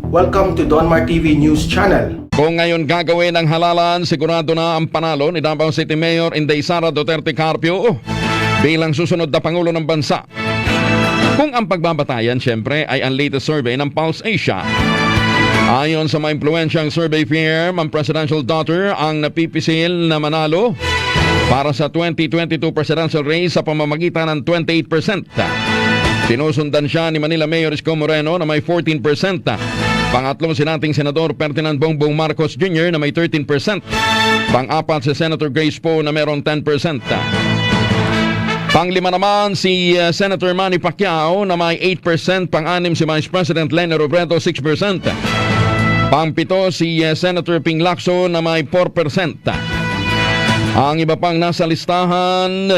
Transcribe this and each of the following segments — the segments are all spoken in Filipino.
Welcome to Donmar TV News Channel. Kung ngayon gagawin ang halalan, sigurado na ang panalo ni Davao City Mayor Inday Sara Duterte Carpio bilang susunod na Pangulo ng Bansa. Kung ang pagbabatayan, siyempre, ay ang latest survey ng Pulse Asia. Ayon sa maimpluwensyang survey firm, ang presidential daughter ang napipisil na manalo para sa 2022 presidential race sa pamamagitan ng 28%. Sinusundan siya ni Manila Mayor Isko Moreno na may 14%. Pangatlong si dating Senador Ferdinand Bongbong Marcos Jr. na may 13%. Pang-apat si Senator Grace Poe na mayroong 10%. Panglima naman si Senator Manny Pacquiao na may 8%. Pang-anim si Vice President Leni Robredo 6%. Pang-pito si Senator Ping Lacson na may 4%. Ang iba pang nasa listahan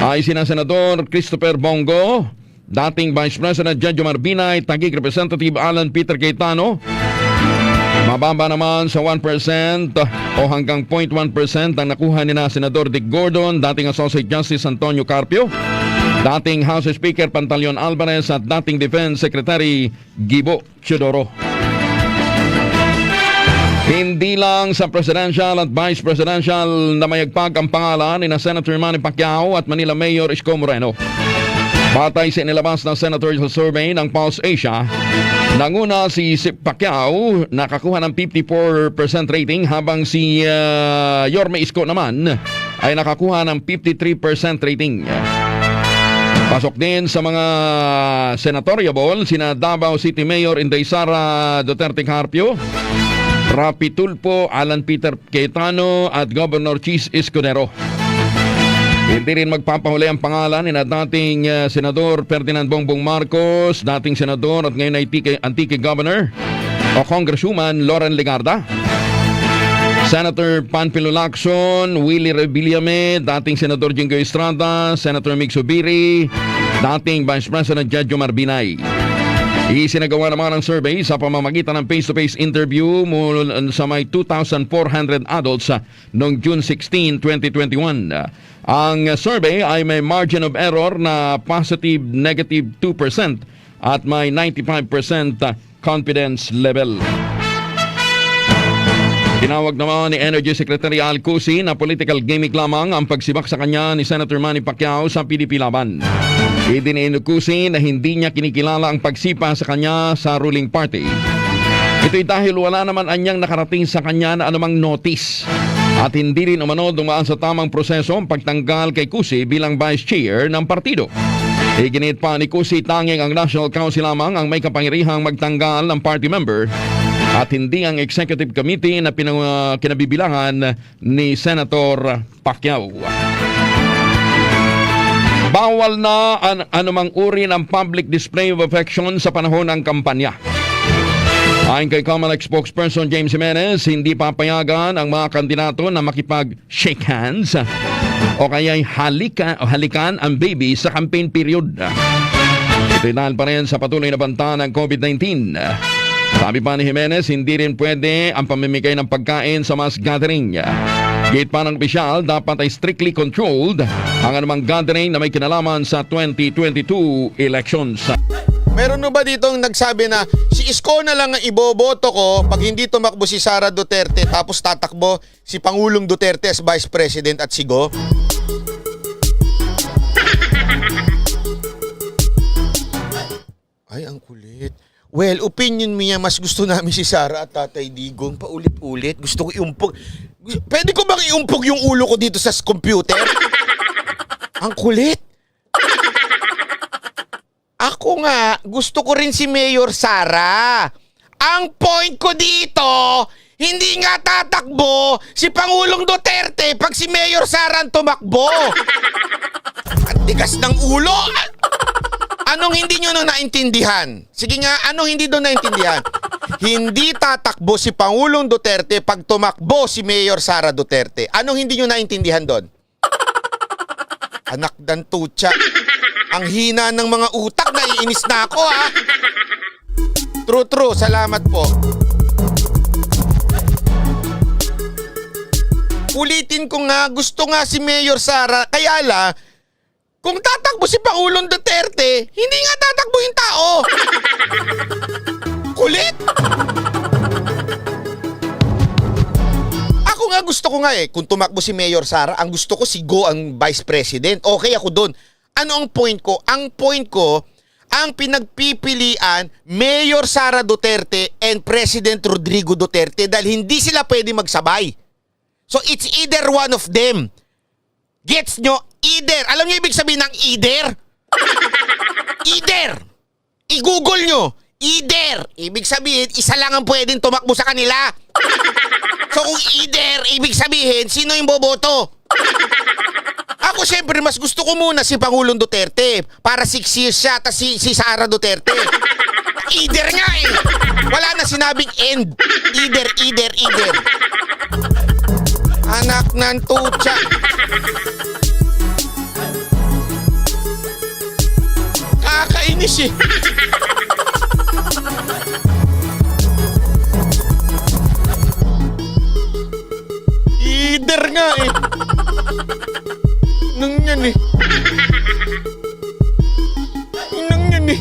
ay sina Senador Christopher Bongo, dating Vice President Jojo Marbinay, Taguig Representative Alan Peter Cayetano. Mababa naman sa 1% o hanggang 0.1% ang nakuha ni na Senador Dick Gordon, dating Associate Justice Antonio Carpio, dating House Speaker Pantaleon Alvarez at dating Defense Secretary Gibo Teodoro. Hindi lang sa presidential at vice presidential na mayagpag ang pangalan ni na Senator Manny Pacquiao at Manila Mayor Isko Moreno. Batay sa inilabas na senatorial survey ng Pulse Asia, nanguna si Pacquiao nakakuha ng 54% rating habang si Yorme Isko naman ay nakakuha ng 53% rating. Pasok din sa mga senatoriable sina Davao City Mayor Inday Sara Duterte Carpio, Rapi Tulfo, Alan Peter Cayetano at Governor Chis Escudero. Hindi rin magpapahuli ang pangalan ni na dating Senador Ferdinand Bongbong Marcos, dating Senador at ngayon ay Antique Governor o Congresswoman Loren Legarda, Senator Panfilo Lacson, Willie Revillame, dating Senador Jingo Estrada, Senator Mig Subiri, dating Vice President Jojo Marbinay. Isinagawa naman ang survey sa pamamagitan ng face-to-face interview mula sa may 2,400 adults noong June 16, 2021. Ang survey ay may margin of error na positive negative 2% at may 95% confidence level. Tinawag naman ni Energy Secretary Al Cusi na political gimmick lamang ang pagsibak sa kanya ni Senator Manny Pacquiao sa PDP laban. Idiniin ni Cusi na hindi niya kinikilala ang pagsipa sa kanya sa ruling party. Ito'y dahil wala naman anyang nakarating sa kanya na anumang notice at hindi rin umano dumaan sa tamang proseso ang pagtanggal kay Cusi bilang vice chair ng partido. Iginit pa ni Cusi tanging ang National Council lamang ang may kapangyarihang magtanggal ng party member at hindi ang executive committee na kinabibilangan ni Senator Pacquiao. Bawal na anumang uri ng public display of affection sa panahon ng kampanya. Ayon kay Comelec spokesperson James Jimenez, hindi papayagan ang mga kandidato na makipag-shake hands o kaya'y halikan ang baby sa campaign period. Ito'y dahil pa rin sa patuloy na banta ng COVID-19. Sabi pa ni Jimenez, hindi rin pwede ang pamimigay ng pagkain sa mass gathering. Gate pa ng opisyal, dapat ay strictly controlled ang anumang gathering na may kinalaman sa 2022 elections. Meron mo ba ditong nagsabi na si Isko na lang ang iboboto ko pag hindi tumakbo si Sara Duterte tapos tatakbo si Pangulong Duterte as Vice President at Sigo? Ay, ang kulit. Well, opinion niya, mas gusto namin si Sara at Tatay Digong paulit-ulit. Gusto ko iumpog. Pwede ko bang iumpog yung ulo ko dito sa computer? Ang kulit. Ako nga, gusto ko rin si Mayor Sara. Ang point ko dito, hindi nga tatakbo si Pangulong Duterte pag si Mayor Sara ang tumakbo. Ang tigas ng ulo. Anong hindi nyo na naintindihan? Sige nga, anong hindi doon naintindihan? Hindi tatakbo si Pangulong Duterte pag tumakbo si Mayor Sara Duterte. Anong hindi nyo naintindihan doon? Anak dan tutsa. Ang hina ng mga utak, naiinis na ako ha. True, salamat po. Ulitin ko nga, gusto nga si Mayor Sara, kaya la, kung tatakbo si Pangulong Duterte, hindi nga tatakbo yung tao. Kulit! Ako nga gusto ko nga kung tumakbo si Mayor Sara, ang gusto ko si Go ang Vice President. Okay ako doon. Ano ang point ko? Ang point ko, ang pinagpipilian, Mayor Sara Duterte and President Rodrigo Duterte dahil hindi sila pwede magsabay. So it's either one of them. Gets nyo? Either. Alam niyo ibig sabihin ng either? Either. I-google nyo. Either. Ibig sabihin, isa lang ang pwedeng tumakbo sa kanila. So kung either, ibig sabihin, sino yung boboto? Ako siyempre, mas gusto ko muna si Pangulong Duterte. Para 6 years siya, tas si Sara Duterte. Either nga eh. Wala na sinabing end. Either. Anak ng tutsa. Kakainis eh. Either nga eh. Nang yan eh. Nang yan eh.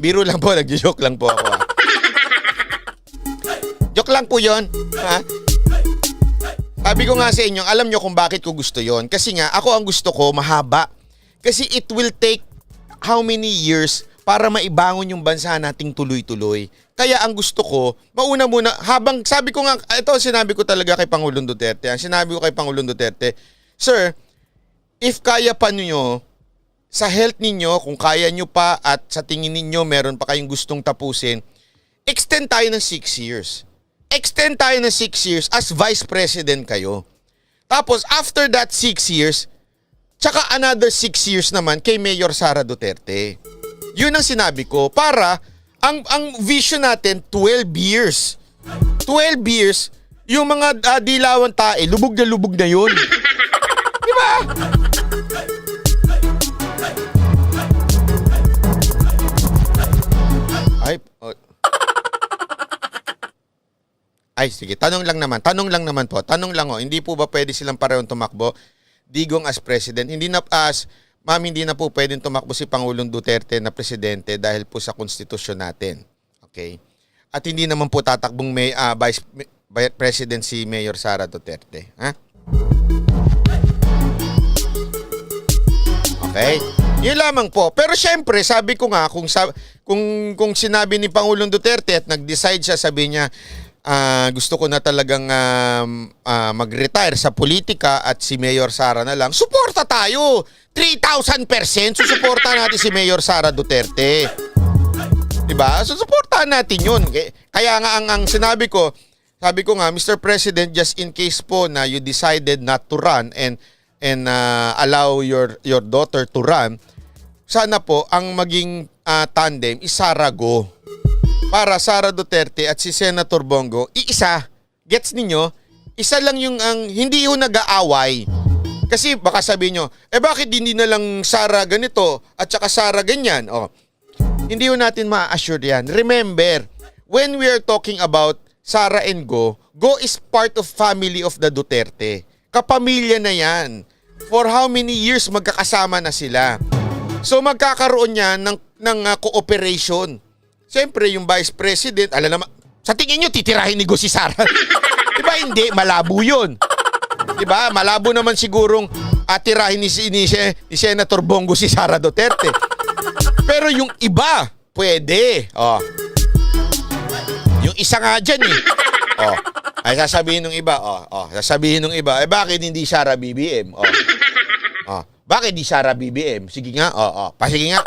Biro lang po, nag-joke lang po ako. Joke lang po yon, ha? Sabi ko nga sa inyo, alam nyo kung bakit ko gusto yon. Kasi nga, ako ang gusto ko, mahaba. Kasi it will take how many years para maibangon yung bansa nating tuloy-tuloy. Kaya ang gusto ko, mauna muna, habang sabi ko nga, ito sinabi ko talaga kay Pangulong Duterte. Ang sinabi ko kay Pangulong Duterte, Sir, if kaya pa niyo, sa health ninyo, kung kaya nyo pa at sa tingin ninyo meron pa kayong gustong tapusin, extend tayo ng 6 years. Extend tayo ng 6 years as Vice President kayo. Tapos, after that 6 years, tsaka another 6 years naman kay Mayor Sara Duterte. Yun ang sinabi ko. Para, ang vision natin, 12 years. 12 years, yung mga dilawan tae, lubog na yun. Diba? Ay, sige. Tanong lang naman po. Hindi po ba pwede silang parehong tumakbo? Digong as president. Hindi na po pwedeng tumakbo si Pangulong Duterte na presidente dahil po sa konstitusyon natin. Okay? At hindi naman po tatakbong Vice President si Mayor Sara Duterte. Ha? Okay? Yun lamang po. Pero syempre, sabi ko nga, kung sinabi ni Pangulong Duterte at nag-decide siya, sabi niya, gusto ko na talagang mag-retire sa politika at si Mayor Sara na lang, suporta tayo. 3,000% susuporta natin si Mayor Sara Duterte. Diba? Susuportahan natin yun. Kaya nga ang sinabi ko nga, Mr. President, just in case po na you decided not to run and allow your daughter to run, sana po ang maging tandem is Sara Go. Para Sara Duterte at si Senator Bongo, iisa. Gets ninyo? Isa lang yung hindi yung nag-aaway. Kasi baka sabihin nyo, bakit hindi na lang Sara ganito at saka Sara ganyan? Hindi yung natin ma-assure yan. Remember, when we are talking about Sara and Go is part of family of the Duterte. Kapamilya na yan. For how many years magkakasama na sila? So magkakaroon yan ng cooperation. Siyempre, yung Vice President, alam naman, sa tingin nyo, titirahin ni Go si Sara. Diba hindi? Malabo yun. Diba? Malabo naman sigurong tirahin ni Senator Bongo si Sara Duterte. Pero yung iba, pwede. Yung isa nga dyan eh. Ay sasabihin ng iba. Sasabihin ng iba, bakit hindi Sara BBM? Bakit di Sara BBM? Sige nga. Sige nga.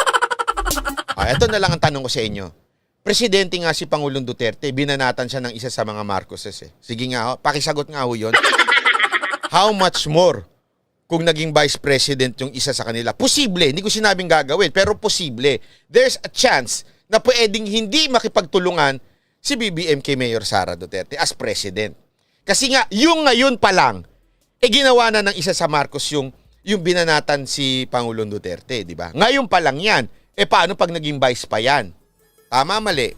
Ito na lang ang tanong ko sa inyo. Presidente nga si Pangulong Duterte, binanatan siya ng isa sa mga Marcoses eh. Sige nga, pakisagot nga ho yun. How much more kung naging Vice President yung isa sa kanila? Posible, hindi ko sinabing gagawin, pero posible. There's a chance na pwedeng hindi makipagtulungan si BBM kay Mayor Sara Duterte as President. Kasi nga, yung ngayon pa lang, ginawa na ng isa sa Marcos yung binanatan si Pangulong Duterte, di ba? Ngayon pa lang yan. Paano pag naging Vice pa yan? Tama, mali.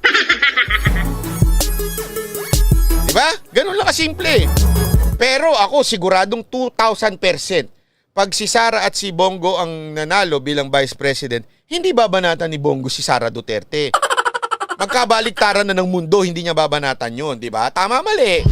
Diba? Ganun lang kasimple. Pero ako, siguradong 2,000%. Pag si Sara at si Bongo ang nanalo bilang Vice President, hindi babanatan ni Bongo si Sara Duterte. magkabaliktaran na ng mundo, hindi niya babanatan yun, di ba? Tama, mali.